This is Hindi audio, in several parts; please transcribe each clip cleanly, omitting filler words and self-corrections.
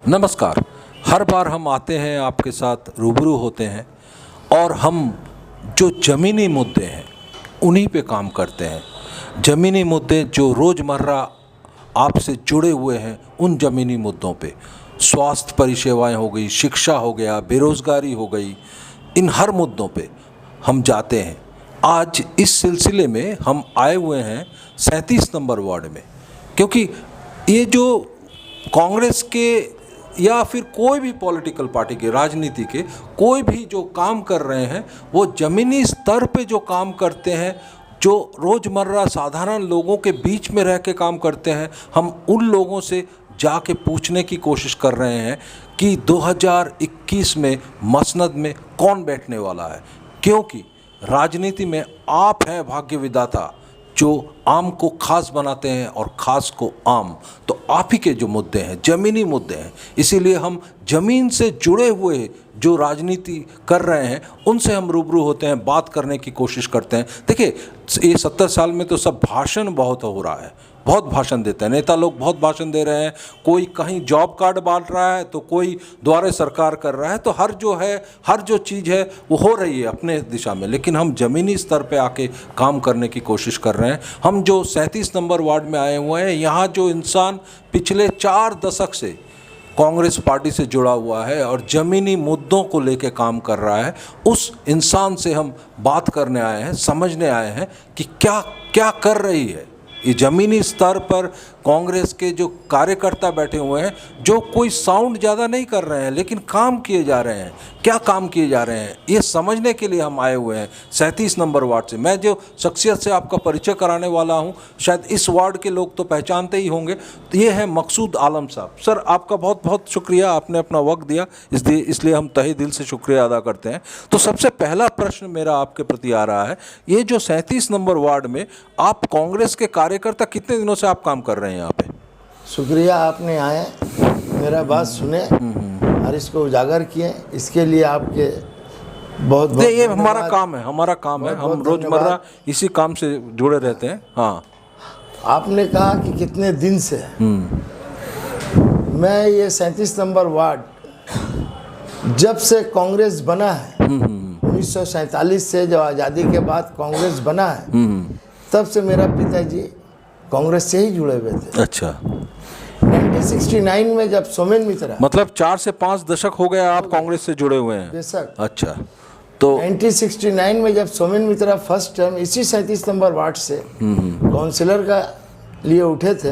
नमस्कार। हर बार हम आते हैं, आपके साथ रूबरू होते हैं और हम जो ज़मीनी मुद्दे हैं उन्हीं पे काम करते हैं। ज़मीनी मुद्दे जो रोज़मर्रा आपसे जुड़े हुए हैं, उन ज़मीनी मुद्दों पे स्वास्थ्य परिसेवाएं हो गई, शिक्षा हो गया, बेरोज़गारी हो गई, इन हर मुद्दों पे हम जाते हैं। आज इस सिलसिले में हम आए हुए हैं 37 नंबर वार्ड में, क्योंकि ये जो कांग्रेस के या फिर कोई भी पॉलिटिकल पार्टी के, राजनीति के कोई भी जो काम कर रहे हैं, वो ज़मीनी स्तर पे जो काम करते हैं, जो रोज़मर्रा साधारण लोगों के बीच में रह के काम करते हैं, हम उन लोगों से जाके पूछने की कोशिश कर रहे हैं कि 2021 में मसनद में कौन बैठने वाला है। क्योंकि राजनीति में आप हैं भाग्य विधाता, जो आम को खास बनाते हैं और खास को आम। तो आप ही के जो मुद्दे हैं ज़मीनी मुद्दे हैं, इसीलिए हम ज़मीन से जुड़े हुए जो राजनीति कर रहे हैं उनसे हम रूबरू होते हैं, बात करने की कोशिश करते हैं। देखिए, ये 70 साल में तो सब भाषण बहुत हो रहा है, बहुत भाषण देते हैं, नेता लोग बहुत भाषण दे रहे हैं। कोई कहीं जॉब कार्ड बांट रहा है तो कोई द्वारे सरकार कर रहा है, तो हर जो चीज़ है वो हो रही है अपने दिशा में। लेकिन हम ज़मीनी स्तर पे आके काम करने की कोशिश कर रहे हैं। हम जो 37 नंबर वार्ड में आए हुए हैं, यहाँ जो इंसान पिछले 4 दशक से कांग्रेस पार्टी से जुड़ा हुआ है और ज़मीनी मुद्दों को लेके काम कर रहा है, उस इंसान से हम बात करने आए हैं, समझने आए हैं कि क्या क्या कर रही है ये ज़मीनी स्तर पर कांग्रेस के जो कार्यकर्ता बैठे हुए हैं, जो कोई साउंड ज़्यादा नहीं कर रहे हैं लेकिन काम किए जा रहे हैं। क्या काम किए जा रहे हैं ये समझने के लिए हम आए हुए हैं 37 नंबर वार्ड से। मैं जो शख्सियत से आपका परिचय कराने वाला हूं, शायद इस वार्ड के लोग तो पहचानते ही होंगे। तो ये है मकसूद आलम साहब। सर, आपका बहुत बहुत शुक्रिया, आपने अपना वक्त दिया, इसलिए हम तहे दिल से शुक्रिया अदा करते हैं। तो सबसे पहला प्रश्न मेरा आपके प्रति आ रहा है, ये जो 37 नंबर वार्ड में आप कांग्रेस के कार्यकर्ता, कितने दिनों से आप काम कर रहे हैं यहाँ पे? शुक्रिया, आपने आए, मेरा बात सुने और इसको उजागर किए, इसके लिए आपके बहुत बहुत ये हमारा काम है, हम रोजमर्रा इसी काम से जुड़े रहते हैं। हाँ, आपने कहा कि कितने दिन से, मैं ये 37 नंबर वार्ड जब से कांग्रेस बना है, 1947 से जब आज़ादी के बाद कांग्रेस बना है, तब से मेरा पिताजी कांग्रेस से ही जुड़े हुए थे। अच्छा। 1969 में जब सोमेन मित्रा, मतलब 4 से 5 दशक हो गया आप कांग्रेस से जुड़े हुए हैं? बेशक। अच्छा। तो 1969 में जब सोमेन मित्रा फर्स्ट टर्म इसी 37 नंबर वार्ड से काउंसिलर का लिए उठे थे,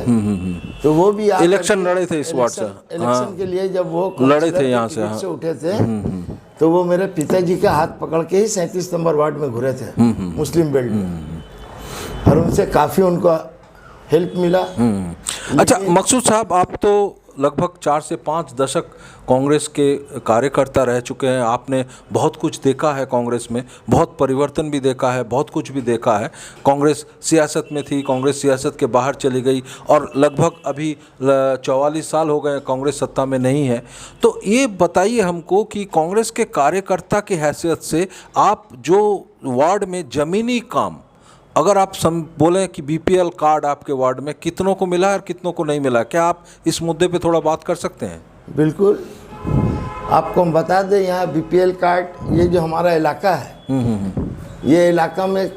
तो वो भी इलेक्शन लड़े थे इस वार्ड से। इलेक्शन के लिए जब वो लड़े थे यहाँ से उठे थे, तो वो मेरे पिताजी का हाथ पकड़ के ही 37 नंबर वार्ड में घुरे थे, मुस्लिम बेल्ट में, और उनसे काफ़ी उनको हेल्प मिला। अच्छा मकसूद साहब, आप तो लगभग 4 से 5 दशक कांग्रेस के कार्यकर्ता रह चुके हैं। आपने बहुत कुछ देखा है कांग्रेस में, बहुत परिवर्तन भी देखा है, बहुत कुछ भी देखा है। कांग्रेस सियासत में थी, कांग्रेस सियासत के बाहर चली गई और लगभग अभी 44 साल हो गए कांग्रेस सत्ता में नहीं है। तो ये बताइए हमको कि कांग्रेस के कार्यकर्ता की हैसियत से आप जो वार्ड में ज़मीनी काम, अगर आप बोलें कि बीपीएल कार्ड आपके वार्ड में कितनों को मिला है और कितनों को नहीं मिला, क्या आप इस मुद्दे पे थोड़ा बात कर सकते हैं? बिल्कुल, आपको हम बता दें, यहाँ बीपीएल कार्ड, ये जो हमारा इलाका है, ये इलाका में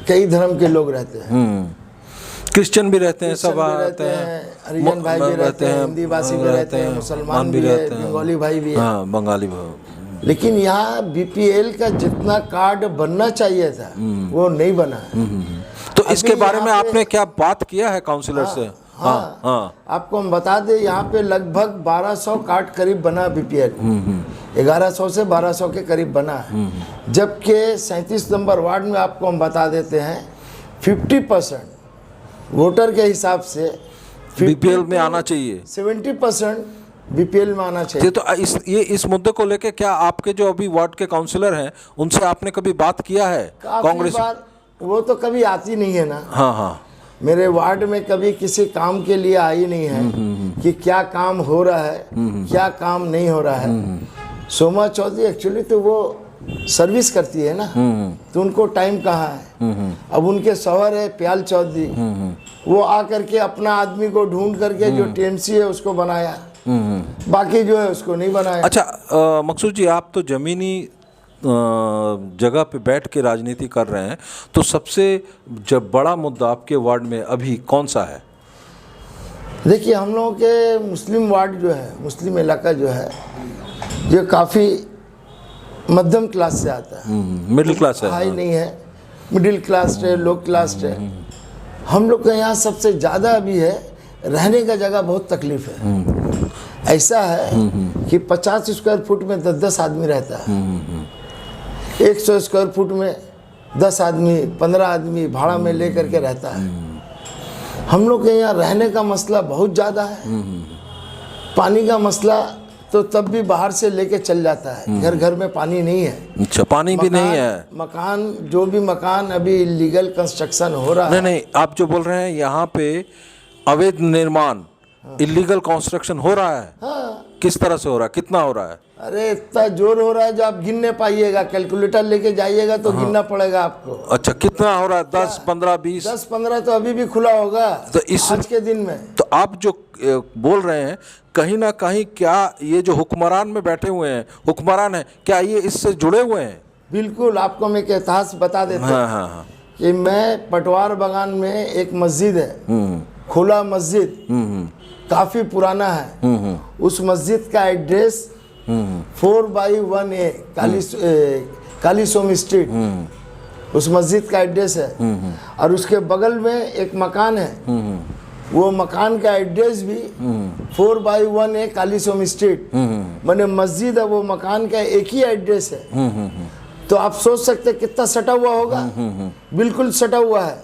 कई धर्म के लोग रहते हैं। क्रिश्चियन भी रहते हैं, सब रहते हैं, हरिजन भाई भी रहते हैं, हिंदी भाषी भी रहते हैं, मुसलमान भी रहते हैं, बंगाली भाई भी है। हाँ, बंगाली भाई। लेकिन यहाँ बीपीएल का जितना कार्ड बनना चाहिए था वो नहीं बना है। तो इसके बारे में आपने क्या बात किया है काउंसिलर से? हाँ, आपको हम बता दें, यहाँ पे लगभग 1200 कार्ड करीब बना बीपीएल, 1100 से 1200 के करीब बना है। जबकि 37 नंबर वार्ड में आपको हम बता देते हैं 50% वोटर के हिसाब से बीपीएल में आना चाहिए, 70% बीपीएल में आना चाहिए। तो इस मुद्दे को लेके क्या आपके जो अभी वार्ड के काउंसिलर हैं उनसे आपने कभी बात किया है? कांग्रेस वो तो कभी आती नहीं है ना। हाँ हाँ, मेरे वार्ड में कभी किसी काम के लिए आई नहीं है कि क्या काम हो रहा है, क्या काम नहीं हो रहा है। सोमा चौधरी एक्चुअली तो वो सर्विस करती है ना, तो उनको टाइम कहाँ है। अब उनके शौहर है प्याल चौधरी, वो आ करके अपना आदमी को ढूंढ करके जो टीएमसी है उसको बनाया। बाकी जो है उसको नहीं बनाया। अच्छा मकसूद जी, आप तो ज़मीनी जगह पे बैठ के राजनीति कर रहे हैं, तो सबसे जब बड़ा मुद्दा आपके वार्ड में अभी कौन सा है? देखिए, हम लोगों के मुस्लिम वार्ड जो है, मुस्लिम इलाका जो है, ये काफ़ी मध्यम क्लास से आता है, मिडिल क्लास है। हाई नहीं है, मिडिल क्लास है, लो क्लास है। हम लोग के यहाँ सबसे ज़्यादा अभी है रहने का जगह बहुत तकलीफ है। ऐसा है कि 50 स्क्वायर फुट में 10-10 आदमी रहता है, 100 स्क्वायर फुट में 10 आदमी 15 आदमी भाड़ा में ले करके रहता है। हम लोग के यहाँ रहने का मसला बहुत ज़्यादा है। पानी का मसला तो तब भी बाहर से लेके चल जाता है, घर घर में पानी नहीं है। अच्छा, पानी भी नहीं है। मकान जो भी मकान अभी इलीगल कंस्ट्रक्शन हो रहा है। नहीं, आप जो बोल रहे हैं यहाँ पे अवैध निर्माण, इलीगल कंस्ट्रक्शन हो रहा है। हाँ, किस तरह से हो रहा है, कितना हो रहा है? अरे इतना जोर हो रहा है जो आप गिन नहीं पाइएगा, कैलकुलेटर लेके जाइएगा तो गिनना पड़ेगा आपको। अच्छा, कितना हो रहा है? 10, 15, 20? 10-15 तो अभी भी खुला होगा तो इस आज के दिन में। तो आप जो बोल रहे हैं, कहीं ना कहीं क्या ये जो हुक्मरान में बैठे हुए हैं, हुक्मरान है, क्या ये इससे जुड़े हुए हैं? बिल्कुल, आपको मैं एक इतिहास बता देता हूँ। हाँ। कि मैं पटवार बागान में एक मस्जिद है, खुला मस्जिद, काफ़ी पुराना है। उस मस्जिद का एड्रेस 4/1A काली सोम स्ट्रीट, उस मस्जिद का एड्रेस है। और उसके बगल में एक मकान है, वो मकान का एड्रेस भी 4/1A काली सोम स्ट्रीट। मैंने मस्जिद है, वो मकान का एक ही एड्रेस है। तो आप सोच सकते हैं कितना सटा हुआ होगा। बिल्कुल सटा हुआ है।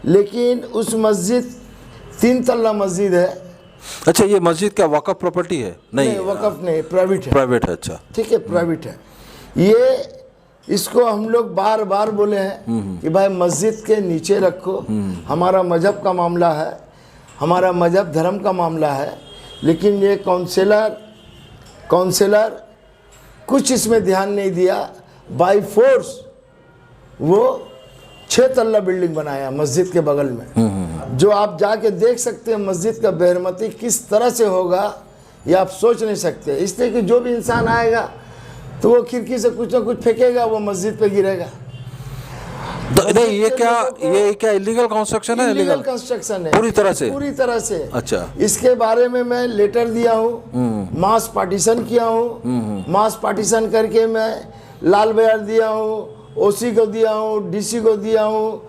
लेकिन उस मस्जिद 3 तल्ला मस्जिद है। अच्छा, ये मस्जिद क्या वक़फ़ प्रॉपर्टी है? नहीं, वक़फ़ नहीं, प्राइवेट है। प्राइवेट है। अच्छा, ठीक है, प्राइवेट है। ये इसको हम लोग बार बार बोले हैं कि भाई मस्जिद के नीचे रखो, हमारा मजहब का मामला है, हमारा मजहब धर्म का मामला है। लेकिन ये काउंसिलर कुछ इसमें ध्यान नहीं दिया। बाय फोर्स वो 6 तल्ला बिल्डिंग बनाया मस्जिद के बगल में, जो आप जाके देख सकते हैं मस्जिद का बेहरमती किस तरह से होगा, ये आप सोच नहीं सकते। इसलिए कि जो भी इंसान आएगा तो वो खिड़की से कुछ ना कुछ फेंकेगा, वो मस्जिद पे गिरेगा। नहीं, ये क्या इलीगल कंस्ट्रक्शन है? इलीगल कंस्ट्रक्शन है पूरी तरह से। अच्छा, इसके बारे में मैं लेटर दिया हूँ, मास पार्टीशन किया हूँ। मास पार्टीशन करके मैं लाल बयार दिया हूँ, ओसी को दिया हूँ, डीसी को दिया हूँ,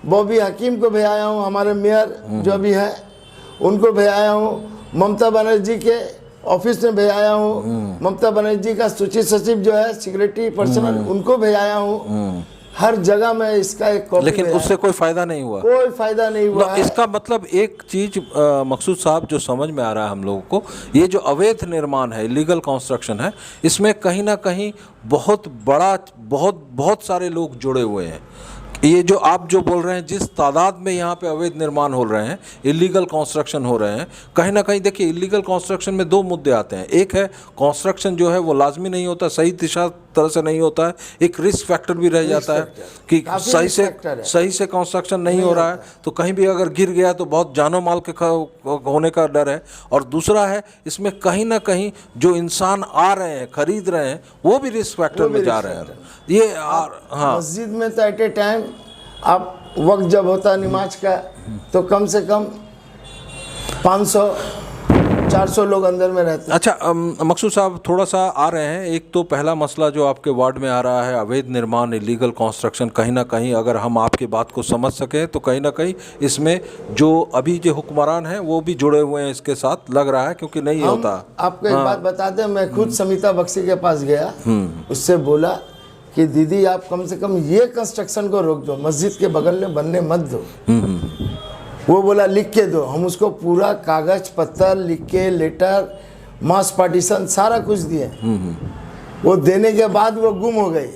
बॉबी हकीम को भेजाया हूँ, हमारे मेयर जो अभी है उनको भेजाया हूँ, ममता बनर्जी के ऑफिस में भेजाया हूँ, ममता बनर्जी का सूचित सचिव जो है सेक्रेटरी पर्सनल उनको भेजाया हूँ। हर जगह में इसका एक कॉपी, लेकिन उससे कोई फायदा नहीं हुआ। कोई फायदा नहीं हुआ है। इसका मतलब एक चीज मकसूद साहब जो समझ में आ रहा है हम लोगों को, ये जो अवैध निर्माण है, इलीगल कंस्ट्रक्शन है, इसमें कहीं ना कहीं बहुत सारे लोग जुड़े हुए हैं। ये जो आप जो बोल रहे हैं, जिस तादाद में यहाँ पे अवैध निर्माण हो रहे हैं, इलीगल कंस्ट्रक्शन हो रहे हैं, कहीं ना कहीं देखिए इलीगल कंस्ट्रक्शन में 2 मुद्दे आते हैं। एक है कंस्ट्रक्शन जो है वो लाजमी नहीं होता, सही दिशा तरह से नहीं होता है। एक रिस्क फैक्टर भी रह जाता है कि सही से कंस्ट्रक्शन नहीं हो रहा है तो कहीं भी अगर गिर गया तो बहुत जानो माल के होने का डर है। और दूसरा है, इसमें कहीं ना कहीं जो इंसान आ रहे हैं, खरीद रहे हैं, वो भी रिस्क फैक्टर में जा रहे हैं। ये हाँ, मस्जिद में तो एट ए टाइम आप वक्त जब होता है नमाज का तो कम से कम 500-400 लोग अंदर में रहते हैं। अच्छा मकसूद साहब, थोड़ा सा आ रहे हैं। एक तो पहला मसला जो आपके वार्ड में आ रहा है, अवैध निर्माण, इलीगल कंस्ट्रक्शन, कहीं ना कहीं अगर हम आपकी बात को समझ सकें तो कहीं ना कहीं इसमें जो अभी जो हुक्मरान हैं वो भी जुड़े हुए हैं इसके साथ, लग रहा है, क्योंकि नहीं होता। आपको एक बात बता दें, मैं खुद समिता बख्शी के पास गया, उससे बोला कि दीदी आप कम से कम ये कंस्ट्रक्शन को रोक दो, मस्जिद के बगल में बनने मत दो। वो बोला लिख के दो। हम उसको पूरा कागज पत्तर लिख के, लेटर, मास पार्टीशन सारा कुछ दिए। वो देने के बाद वो गुम हो गई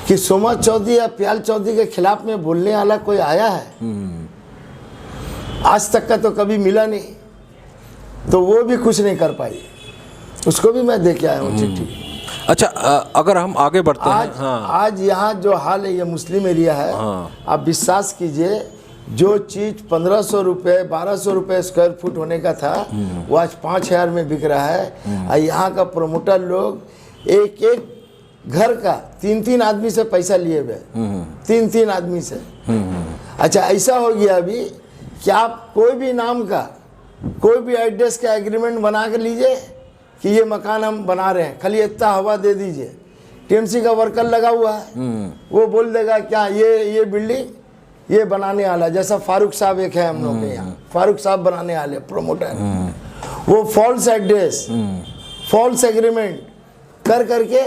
कि सोमा चौधरी या प्याल चौधरी के खिलाफ में बोलने वाला कोई आया है, आज तक का तो कभी मिला नहीं। तो वो भी कुछ नहीं कर पाई, उसको भी मैं दे के आया हूँ चिट्ठी। अच्छा, अगर हम आगे बढ़ते हैं, आज यहाँ जो हाल है, ये मुस्लिम एरिया है। आप विश्वास कीजिए, जो चीज 1500 रुपये 1200 रुपये स्क्वायर फुट होने का था वो आज 5000 में बिक रहा है। और यहाँ का प्रमोटर लोग एक एक घर का 3-3 आदमी से पैसा लिए हुए, 3-3 आदमी से। अच्छा, ऐसा हो गया अभी कि आप कोई भी नाम का कोई भी एड्रेस का एग्रीमेंट बना कर लीजिए कि ये मकान हम बना रहे हैं, खाली इतना हवा दे दीजिए, टीएमसी का वर्कर लगा हुआ है, वो बोल देगा क्या ये बिल्डिंग ये बनाने वाला। जैसा फारूक साहब एक है हम लोग के यहाँ, फारूक साहब बनाने वाले प्रमोटर, वो फॉल्स एड्रेस फॉल्स एग्रीमेंट कर करके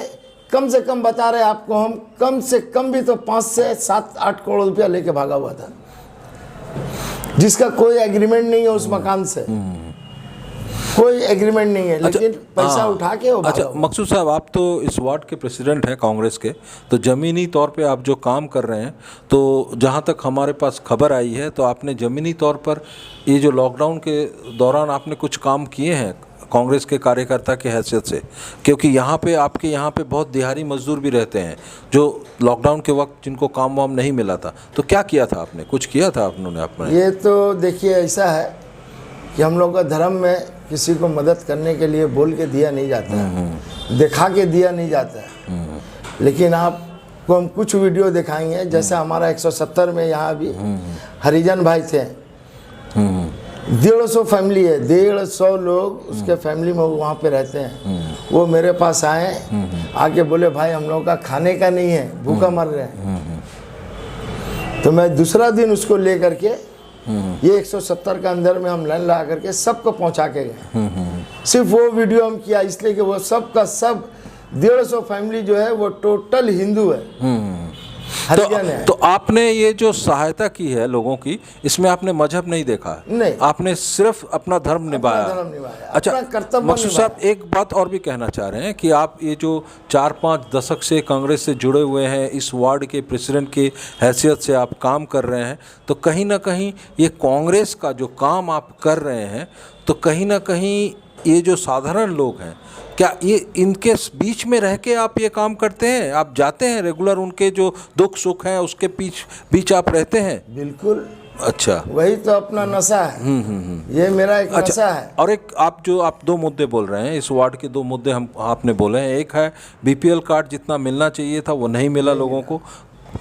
कम से कम बता रहे आपको, हम कम से कम भी तो 5 से 7-8 करोड़ रुपया लेके भागा हुआ था, जिसका कोई एग्रीमेंट नहीं है उस मकान से, कोई एग्रीमेंट नहीं है, लेकिन पैसा उठा के वो। अच्छा मकसूद साहब, आप तो इस वार्ड के प्रेसिडेंट हैं कांग्रेस के, तो ज़मीनी तौर पे आप जो काम कर रहे हैं, तो जहाँ तक हमारे पास खबर आई है तो आपने ज़मीनी तौर पर ये जो लॉकडाउन के दौरान आपने कुछ काम किए हैं कांग्रेस के कार्यकर्ता की हैसियत से, क्योंकि यहाँ पे आपके यहाँ पे बहुत दिहाड़ी मजदूर भी रहते हैं जो लॉकडाउन के वक्त जिनको काम वाम नहीं मिला था, तो क्या किया था आपने, कुछ किया था आपने? ये तो देखिए ऐसा है कि हम लोग का धर्म में किसी को मदद करने के लिए बोल के दिया नहीं जाता है, दिखा के दिया नहीं जाता है। लेकिन आपको हम कुछ वीडियो दिखाएंगे, जैसे हमारा 170 में यहाँ भी हरिजन भाई थे, 150 फैमिली है, 150 लोग उसके फैमिली में वहाँ पे रहते हैं। वो मेरे पास आए, आके बोले भाई हम लोगों का खाने का नहीं है, भूखा मर रहे हैं। तो मैं दूसरा दिन उसको ले करके ये 170 का अंदर में हम लाइन लगा करके सबको पहुंचा के गए। सिर्फ वो वीडियो हम किया इसलिए कि वो सब का सब 150 फैमिली जो है वो टोटल हिंदू है, हरिजन है। तो आपने ये जो सहायता की है लोगों की, इसमें आपने मजहब नहीं देखा है? नहीं, आपने सिर्फ अपना धर्म निभाया। अच्छा मकसूद साहब, एक बात और भी कहना चाह रहे हैं कि आप ये जो 4-5 दशक से कांग्रेस से जुड़े हुए हैं, इस वार्ड के प्रेसिडेंट की हैसियत से आप काम कर रहे हैं, तो कहीं ना कहीं ये कांग्रेस का जो काम आप कर रहे हैं, तो कहीं ना कहीं ये जो साधारण लोग हैं, क्या ये इनके बीच में रह के आप ये काम करते हैं? आप जाते हैं रेगुलर, उनके जो दुख सुख हैं उसके बीच आप रहते हैं? बिल्कुल। अच्छा, वही तो अपना नशा है। ये मेरा एक नशा है। और एक आप 2 मुद्दे बोल रहे हैं, इस वार्ड के 2 मुद्दे आपने बोले हैं। एक है बीपीएल कार्ड जितना मिलना चाहिए था वो नहीं मिला, लोगों को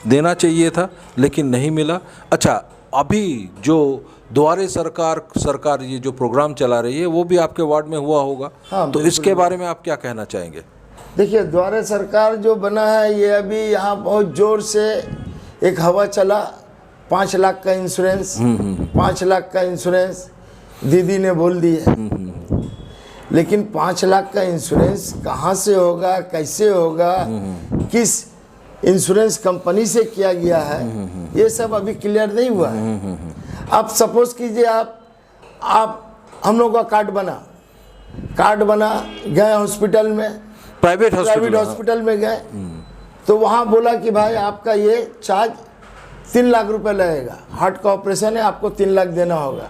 देना चाहिए था लेकिन नहीं मिला। अच्छा, अभी जो द्वारे सरकार ये जो प्रोग्राम चला रही है वो भी आपके वार्ड में हुआ होगा। हाँ, तो इसके बारे में आप क्या कहना चाहेंगे? देखिए, द्वारे सरकार जो बना है ये अभी यहाँ बहुत जोर से एक हवा चला, 5 लाख का इंश्योरेंस, 5 लाख का इंश्योरेंस दीदी ने बोल दी है। लेकिन 5 लाख का इंश्योरेंस कहाँ से होगा, कैसे होगा, किस इंश्योरेंस कंपनी से किया गया है, ये सब अभी क्लियर नहीं हुआ है। आप सपोज कीजिए आप हम लोग का कार्ड बना गए हॉस्पिटल में, प्राइवेट हॉस्पिटल में गए, तो वहाँ बोला कि भाई आपका ये चार्ज 3 लाख रुपए लगेगा, हार्ट का ऑपरेशन है, आपको 3 लाख देना होगा।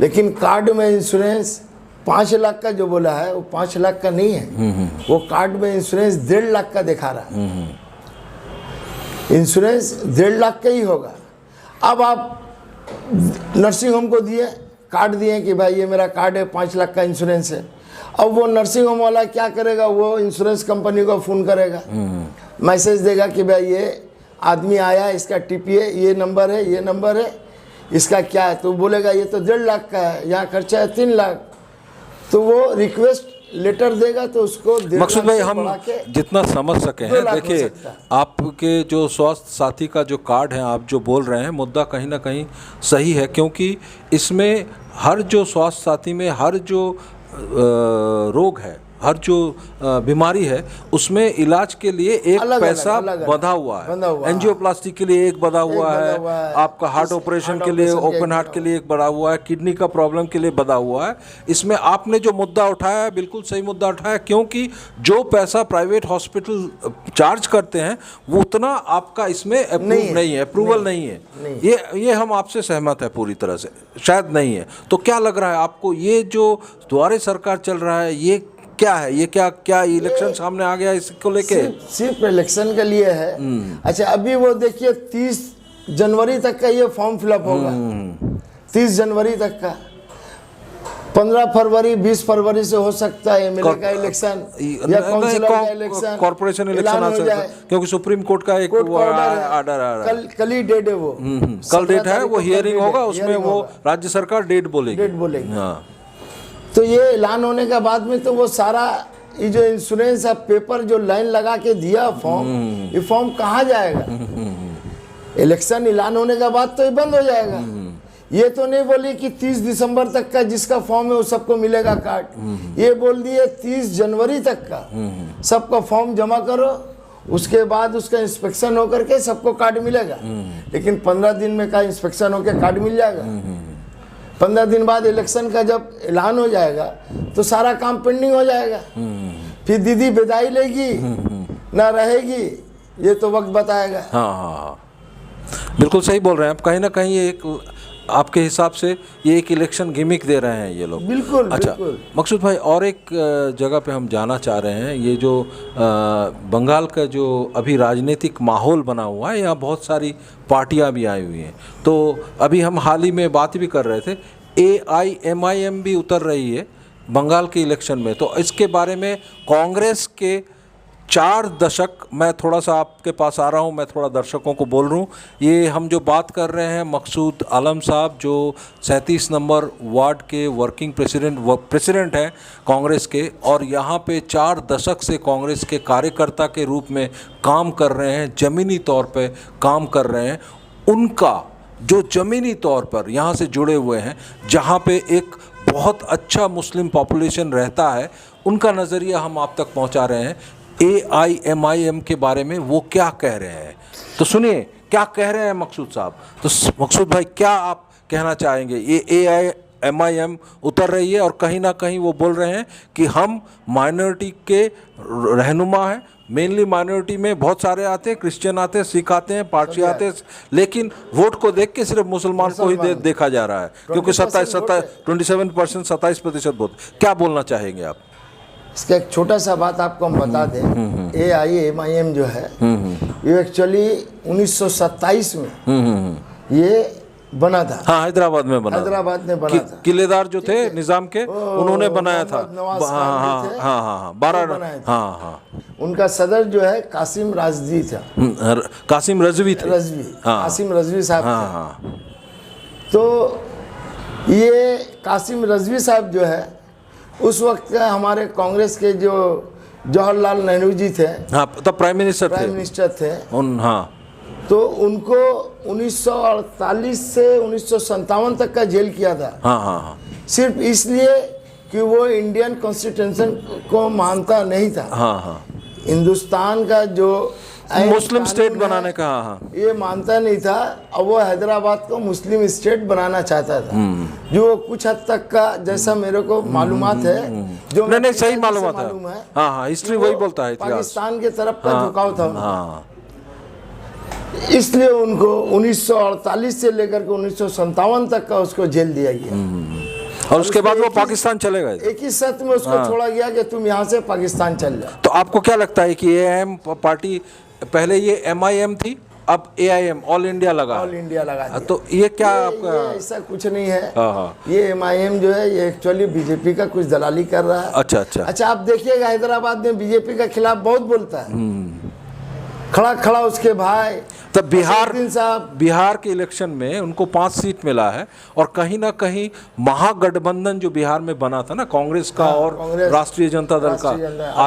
लेकिन कार्ड में इंश्योरेंस 5 लाख का जो बोला है वो 5 लाख का नहीं है, वो कार्ड में इंश्योरेंस 1.5 लाख का दिखा रहा है। इंश्योरेंस 1.5 लाख का ही होगा। अब आप नर्सिंग होम को दिए, कार्ड दिए कि भाई ये मेरा कार्ड है, 5 लाख का इंश्योरेंस है। अब वो नर्सिंग होम वाला क्या करेगा, वो इंश्योरेंस कंपनी को फ़ोन करेगा, मैसेज देगा कि भाई ये आदमी आया, इसका टीपीए ये नंबर है, इसका क्या है, तो बोलेगा ये तो 1.5 लाख का है, यहाँ खर्चा है 3 लाख। तो वो रिक्वेस्ट लेटर देगा तो उसको मकसूद भाई हम जितना समझ सके हैं, देखिए आपके जो स्वास्थ्य साथी का जो कार्ड है, आप जो बोल रहे हैं मुद्दा कहीं ना कहीं सही है, क्योंकि इसमें हर जो स्वास्थ्य साथी में हर जो रोग है, हर जो बीमारी है, उसमें इलाज के लिए एक पैसा बंधा हुआ है। एंजियोप्लास्टी के लिए एक बंधा हुआ है, आपका हार्ट ऑपरेशन के लिए, ओपन हार्ट के लिए एक बंधा हुआ है, किडनी का प्रॉब्लम के लिए बंधा हुआ है। इसमें आपने जो मुद्दा उठाया है बिल्कुल सही मुद्दा उठाया, क्योंकि जो पैसा प्राइवेट हॉस्पिटल चार्ज करते हैं वो उतना आपका इसमें अप्रूव नहीं है, अप्रूवल नहीं है। ये हम आपसे सहमत है पूरी तरह से, शायद नहीं है। तो क्या लग रहा है आपको, ये जो द्वारे सरकार चल रहा है ये क्या है, ये क्या इलेक्शन सामने आ गया इसको लेके? सिर्फ इलेक्शन के लिए है। अच्छा, अभी वो देखिए 30 जनवरी तक का ये फॉर्म फिलअप होगा, 30 जनवरी तक का। 15 फरवरी 20 फरवरी से हो सकता है एमएलए का इलेक्शन या काउंसिलर का इलेक्शन, कॉर्पोरेशन इलेक्शन आ सकता है, क्योंकि सुप्रीम कोर्ट का एक ऑर्डर आ रहा है। कल ही डेट है वो, कल डेट है, वो हियरिंग होगा, उसमें वो राज्य सरकार डेट बोलेगी। हाँ, तो ये ऐलान होने के बाद में तो वो सारा ये जो इंश्योरेंस है पेपर जो लाइन लगा के दिया फॉर्म, ये फॉर्म कहाँ जाएगा? इलेक्शन ऐलान होने के बाद तो ये बंद हो जाएगा। ये तो नहीं बोली कि 30 दिसंबर तक का जिसका फॉर्म है वो सबको मिलेगा कार्ड, ये बोल दिए 30 जनवरी तक का सबका फॉर्म जमा करो, उसके बाद उसका इंस्पेक्शन होकर के सबको कार्ड मिलेगा। लेकिन 15 दिन में का इंस्पेक्शन होकर कार्ड मिल जाएगा। 15 दिन बाद इलेक्शन का जब ऐलान हो जाएगा तो सारा काम पेंडिंग हो जाएगा। फिर दीदी विदाई लेगी ना रहेगी, ये तो वक्त बताएगा। हाँ, बिल्कुल सही बोल रहे हैं आप। कहीं ना कहीं एक आपके हिसाब से ये एक इलेक्शन गिमिक दे रहे हैं ये लोग। बिल्कुल। अच्छा बिल्कुल। मकसूद भाई, और एक जगह पे हम जाना चाह रहे हैं, ये जो बंगाल का जो अभी राजनीतिक माहौल बना हुआ है, यहाँ बहुत सारी पार्टियां भी आई हुई हैं। तो अभी हम हाल ही में बात भी कर रहे थे, AIMIM भी उतर रही है बंगाल के इलेक्शन में। तो इसके बारे में कांग्रेस के 4 दशक, मैं थोड़ा सा आपके पास आ रहा हूँ, मैं थोड़ा दर्शकों को बोल रहा हूँ, ये हम जो बात कर रहे हैं मकसूद आलम साहब जो 37 नंबर वार्ड के वर्किंग प्रेसिडेंट हैं कांग्रेस के, और यहाँ पे 4 दशक से कांग्रेस के कार्यकर्ता के रूप में काम कर रहे हैं, ज़मीनी तौर पे काम कर रहे हैं। उनका जो ज़मीनी तौर पर यहाँ से जुड़े हुए हैं, जहाँ पे एक बहुत अच्छा मुस्लिम पॉपुलेशन रहता है, उनका नज़रिया हम आप तक पहुँचा रहे हैं। AIMIM के बारे में वो क्या कह रहे हैं, तो सुनिए क्या कह रहे हैं मकसूद साहब। तो मकसूद भाई, क्या आप कहना चाहेंगे? ये AIMIM उतर रही है और कहीं ना कहीं वो बोल रहे हैं कि हम माइनॉरिटी के रहनुमा हैं। मेनली माइनॉरिटी में बहुत सारे आते हैं, क्रिश्चियन आते हैं, सिख आते हैं, पारसी आते हैं, लेकिन वोट को देख के सिर्फ मुसलमान को ही देखा जा रहा है, क्योंकि 27% वोट। क्या बोलना चाहेंगे आप? इसका एक छोटा सा बात आपको हम बता दें। AIMIM जो है ये एक्चुअली 1927 में ये बना था। हाँ, हैदराबाद में बना था। किलेदार जो थे निजाम के, उन्होंने बनाया था। हाँ, 12। हाँ, उनका सदर जो है कासिम राजवी था। कासिम रजवी थे। कासिम रजवी साहब। हाँ। तो ये कासिम रजवी साहब जो है उस वक्त का हमारे कांग्रेस के जो जवाहरलाल नेहरू जी थे, हाँ, तब प्राइम मिनिस्टर थे। हाँ, तो उनको 1948 से 1957 तक का जेल किया था। हाँ, सिर्फ इसलिए कि वो इंडियन कॉन्स्टिट्यूशन को मानता नहीं था। हाँ, हिंदुस्तान का जो मुस्लिम स्टेट बनाने का, हाँ, ये मानता नहीं था। और वो हैदराबाद को मुस्लिम स्टेट बनाना चाहता था, जो कुछ हद तक का, जैसा मेरे को मालूमात है, जो नहीं सही मालूम है। हाँ, हिस्ट्री वही बोलता है, पाकिस्तान के तरफ का झुकाव था। इसलिए उनको 1948 से लेकर के 1957 तक का उसको जेल दिया गया, और उसके बाद वो पाकिस्तान चले गए। एक ही शर्त में उसको छोड़ा गया कि तुम यहाँ से पाकिस्तान चल जाओ। तो आपको क्या लगता है कि AIM पार्टी, पहले ये MIM थी, अब AIM ऑल इंडिया लगा तो ये क्या आपका? ये ऐसा कुछ नहीं है। ये MIM जो है ये एक्चुअली बीजेपी का कुछ दलाली कर रहा है। अच्छा, आप देखिएगा हैदराबाद में बीजेपी के खिलाफ बहुत बोलता है, खड़ा उसके भाई। तब बिहार के इलेक्शन में उनको 5 सीट मिला है, और कहीं ना कहीं महागठबंधन जो बिहार में बना था ना, कांग्रेस का और राष्ट्रीय जनता दल का,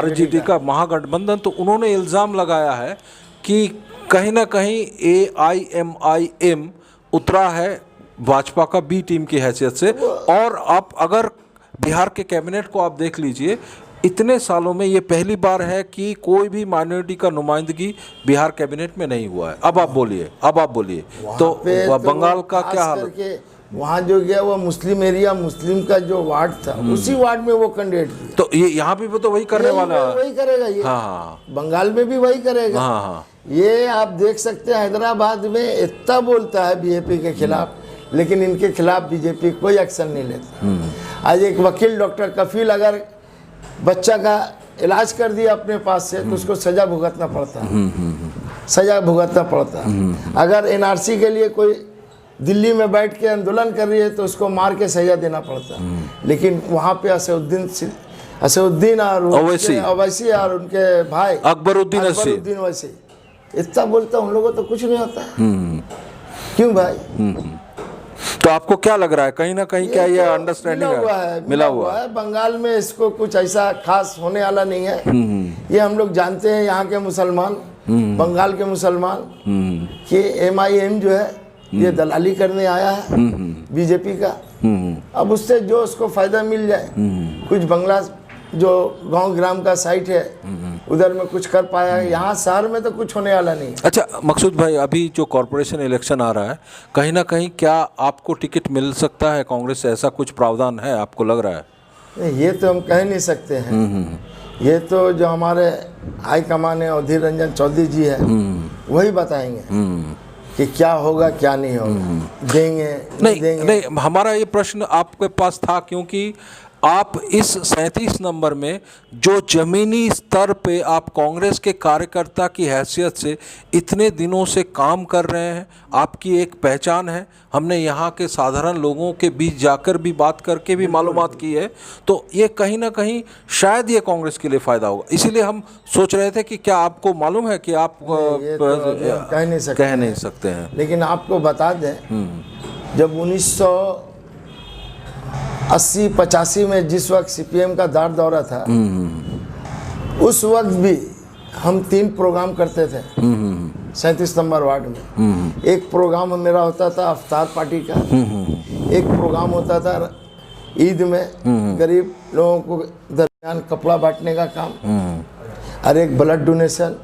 RJD का महागठबंधन, तो उन्होंने इल्ज़ाम लगाया है कि कहीं ना कहीं AIMIM उतरा है भाजपा का B टीम की हैसियत से। और आप अगर बिहार के कैबिनेट को आप देख लीजिए, इतने सालों में ये पहली बार है कि कोई भी माइनॉरिटी का नुमाइंदगी बिहार कैबिनेट में नहीं हुआ है। अब आप बोलिए तो बंगाल का क्या हाल है? वहाँ जो गया वो मुस्लिम एरिया, मुस्लिम का जो वार्ड था, उसी वार्ड में वो कैंडिडेट किया। तो ये यहाँ भी तो वही करने वाला है, वही करेगा ये। हाँ, बंगाल में भी वही करेगा। हाँ, ये आप देख सकते हैं हैदराबाद में इतना बोलता है बीजेपी के खिलाफ, लेकिन इनके खिलाफ बीजेपी कोई एक्शन नहीं लेता। आज एक वकील डॉक्टर कफील अगर बच्चा का इलाज कर दिया अपने पास से, तो उसको सजा भुगतना पड़ता है। सजा भुगतना पड़ता। अगर एनआरसी के लिए कोई दिल्ली में बैठ के आंदोलन कर रही है तो उसको मार के सजा देना पड़ता। लेकिन वहाँ पे असदुद्दीन और अवैसी और उनके भाई अकबरुद्दीन वैसी इतना बोलता, उन लोगों तो कुछ नहीं होता। क्यों भाई? तो आपको क्या लग रहा है, कहीं ना कहीं क्या ये अंडरस्टैंडिंग मिला हुआ है? बंगाल में इसको कुछ ऐसा खास होने वाला नहीं है। ये हम लोग जानते हैं, यहाँ के मुसलमान, बंगाल के मुसलमान कि MIM जो है ये दलाली करने आया है बीजेपी का। अब उससे जो उसको फायदा मिल जाए, कुछ बंगला जो गांव ग्राम का साइट है उधर में कुछ कर पाया है, यहाँ शहर में तो कुछ होने वाला नहीं है। अच्छा मकसूद भाई, अभी जो कॉरपोरेशन इलेक्शन आ रहा है, कहीं ना कहीं क्या आपको टिकट मिल सकता है कांग्रेस से? ऐसा कुछ प्रावधान है आपको लग रहा है? ये तो हम कह नहीं सकते हैं। ये तो जो हमारे हाईकमान है अधीर रंजन चौधरी जी है वही बताएंगे कि क्या होगा क्या नहीं होगा, देंगे नहीं देंगे। नहीं, हमारा ये प्रश्न आपके पास था क्योंकि आप इस 37 नंबर में जो ज़मीनी स्तर पे आप कांग्रेस के कार्यकर्ता की हैसियत से इतने दिनों से काम कर रहे हैं, आपकी एक पहचान है। हमने यहाँ के साधारण लोगों के बीच जाकर भी बात करके भी मालूमात की है, तो ये कहीं ना कहीं शायद ये कांग्रेस के लिए फ़ायदा होगा। इसीलिए हम सोच रहे थे कि क्या आपको मालूम है कि आप कह नहीं सकते हैं। लेकिन आपको बता दें, जब 1980-85 में जिस वक्त CPM का दार दौरा था, उस वक्त भी हम 3 प्रोग्राम करते थे 37 नंबर वार्ड में। एक प्रोग्राम मेरा होता था अफ्तार पार्टी का, एक प्रोग्राम होता था ईद में गरीब लोगों को दरमियान कपड़ा बांटने का काम, और एक ब्लड डोनेशन।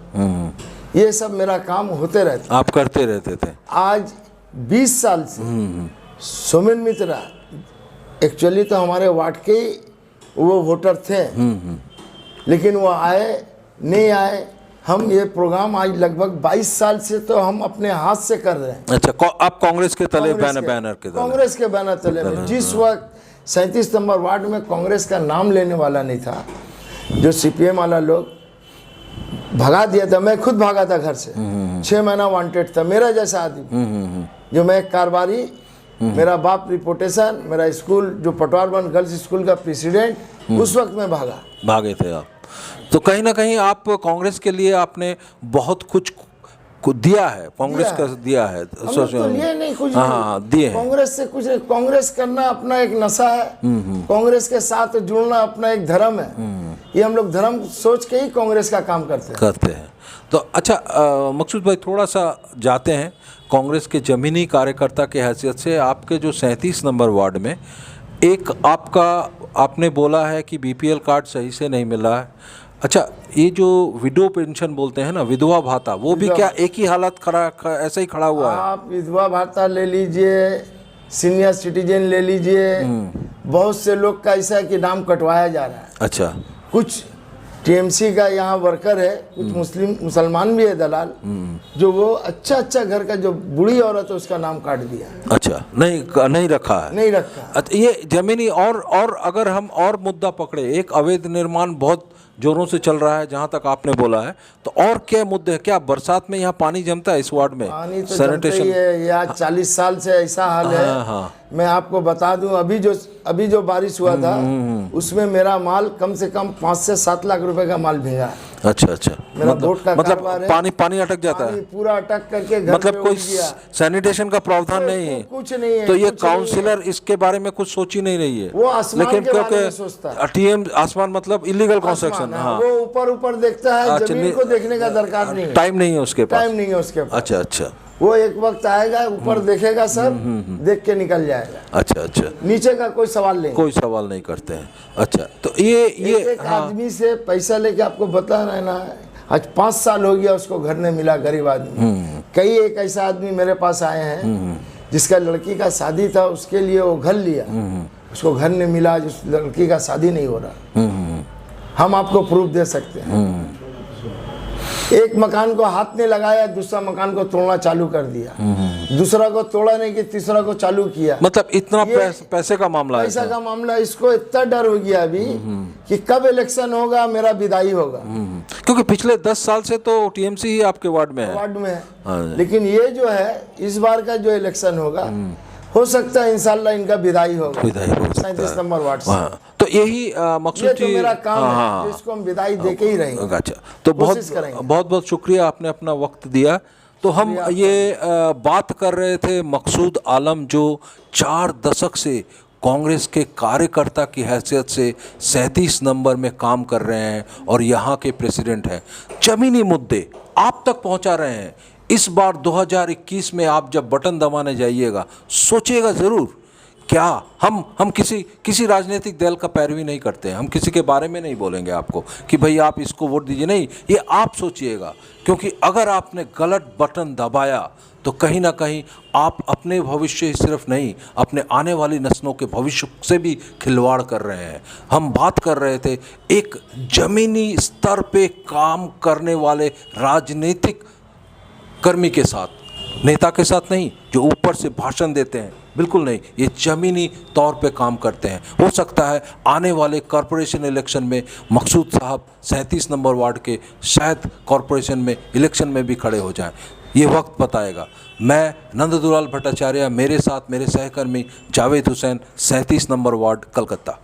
ये सब मेरा काम होते रहते, आप करते रहते थे। आज 20 साल से सोमेन मित्रा एक्चुअली तो हमारे वार्ड के वो वोटर थे, लेकिन वो आए नहीं आए, हम ये प्रोग्राम आज लगभग 22 साल से तो हम अपने हाथ से कर रहे हैं। अच्छा, आप कांग्रेस के तले बैनर के तले? कांग्रेस के बैनर तले में। जिस वक्त 37 नंबर वार्ड में कांग्रेस का नाम लेने वाला नहीं था, जो CPM वाला लोग भगा दिया था, मैं खुद भागा था घर से। 6 महीना वांटेड था मेरा जैसा आदमी, जो मैं कारोबारी, मेरा बाप रिपोर्टेशन, मेरा स्कूल जो पटवारवन गर्ल्स स्कूल का प्रेसिडेंट, उस वक्त में भागे थे आप। तो कहीं ना कहीं आप कांग्रेस के लिए आपने बहुत कुछ दिया है, कांग्रेस का दिया है। तो लिए नहीं कुछ, हाँ दिए। कांग्रेस से कुछ नहीं, कांग्रेस करना अपना एक नशा है, कांग्रेस के साथ जुड़ना अपना एक धर्म है। ये हम लोग धर्म सोच के ही कांग्रेस का काम करते हैं। तो अच्छा मकसूद भाई, थोड़ा सा जाते हैं कांग्रेस के ज़मीनी कार्यकर्ता के हैसियत से। आपके जो 37 नंबर वार्ड में एक आपने बोला है कि BPL कार्ड सही से नहीं मिला है। अच्छा, ये जो विडो पेंशन बोलते हैं ना, विधवा भाता, वो भी क्या एक ही हालत ऐसा ही खड़ा हुआ है? आप विधवा भाता ले लीजिए, सीनियर सिटीजन ले लीजिए, बहुत से लोग का ऐसा है कि नाम कटवाया जा रहा है। अच्छा, कुछ TMC का यहाँ वर्कर है, कुछ मुसलमान भी है दलाल, जो वो अच्छा घर का जो बूढ़ी औरत है उसका नाम काट दिया। अच्छा, नहीं रखा है, नहीं रखा। अच्छा, ये जमीनी और अगर हम और मुद्दा पकड़े, एक अवैध निर्माण बहुत जोरों से चल रहा है जहाँ तक आपने बोला है, तो और क्या मुद्दे हैं? क्या बरसात में यहाँ पानी जमता है इस वार्ड में? पानी तो सैनिटेशन है, या 40 साल से ऐसा हाल है। हाँ। मैं आपको बता दूं, अभी जो बारिश हुआ था उसमें मेरा माल कम से कम 5 से 7 लाख रुपए का माल भीगा। अच्छा, मेरा बोट का मतलब पानी अटक जाता है, पूरा अटक करके घर मतलब कोई सैनिटेशन का प्रावधान नहीं है, कुछ नहीं है। तो ये काउंसिलर इसके बारे में कुछ सोच ही नहीं रही है। वो आसमान के बारे में सोचता है। TM आसमान मतलब इलीगल कंस्ट्रक्शन। हाँ, वो ऊपर देखता है, जमीन को देखने का दरकार नहीं है, टाइम नहीं है उसके पास, अच्छा, वो एक वक्त आएगा, ऊपर देखेगा सब, देख के निकल जाएगा। अच्छा, नीचे का कोई सवाल नहीं करते हैं। अच्छा, तो ये एक आदमी से पैसा लेके आपको बता रहना है। आज 5 साल हो गया उसको घर नहीं मिला, गरीब आदमी। कई एक ऐसा आदमी मेरे पास आए हैं जिसका लड़की का शादी था, उसके लिए वो घर लिया, उसको घर नहीं मिला, जिस लड़की का शादी नहीं हो रहा। हम आपको प्रूफ दे सकते हैं। एक मकान को हाथ नहीं लगाया, दूसरा मकान को तोड़ना चालू कर दिया, दूसरा को तोड़ा नहीं कि तीसरा को चालू किया। मतलब इतना पैसे का मामला है, पैसा का मामला। इसको इतना डर हो गया अभी कि कब इलेक्शन होगा, मेरा विदाई होगा। क्योंकि पिछले 10 साल से तो टीएमसी ही आपके वार्ड में है। वार्ड में है, लेकिन ये जो है इस बार का जो इलेक्शन होगा, हो सकता है इंशाल्लाह इनका विदाई होगा 37 नंबर वार्ड से। तो यही मकसूद तो मेरा काम है, तो इसको हम विदाई दे के ही रहेंगे। अच्छा, तो बहुत शुक्रिया, आपने अपना वक्त दिया। तो हम ये बात कर रहे थे मकसूद आलम, जो 4 दशक से कांग्रेस के कार्यकर्ता की हैसियत से 37 नंबर में काम कर रहे हैं और यहाँ के प्रेसिडेंट हैं। ज़मीनी मुद्दे आप तक पहुँचा रहे हैं। इस बार 2021 में आप जब बटन दबाने जाइएगा, सोचिएगा ज़रूर, क्या हम किसी राजनीतिक दल का पैरवी नहीं करते हैं, हम किसी के बारे में नहीं बोलेंगे आपको कि भाई आप इसको वोट दीजिए, नहीं, ये आप सोचिएगा। क्योंकि अगर आपने गलत बटन दबाया तो कहीं ना कहीं आप अपने भविष्य ही सिर्फ नहीं, अपने आने वाली नस्लों के भविष्य से भी खिलवाड़ कर रहे हैं। हम बात कर रहे थे एक ज़मीनी स्तर पे काम करने वाले राजनीतिक कर्मी के साथ, नेता के साथ नहीं जो ऊपर से भाषण देते हैं, बिल्कुल नहीं, ये ज़मीनी तौर पे काम करते हैं। हो सकता है आने वाले कॉरपोरेशन इलेक्शन में मकसूद साहब 37 नंबर वार्ड के शायद कॉरपोरेशन में इलेक्शन में भी खड़े हो जाएं, ये वक्त बताएगा। मैं नंददुलाल भट्टाचार्य, मेरे साथ मेरे सहकर्मी जावेद हुसैन, 37 नंबर वार्ड, कलकत्ता।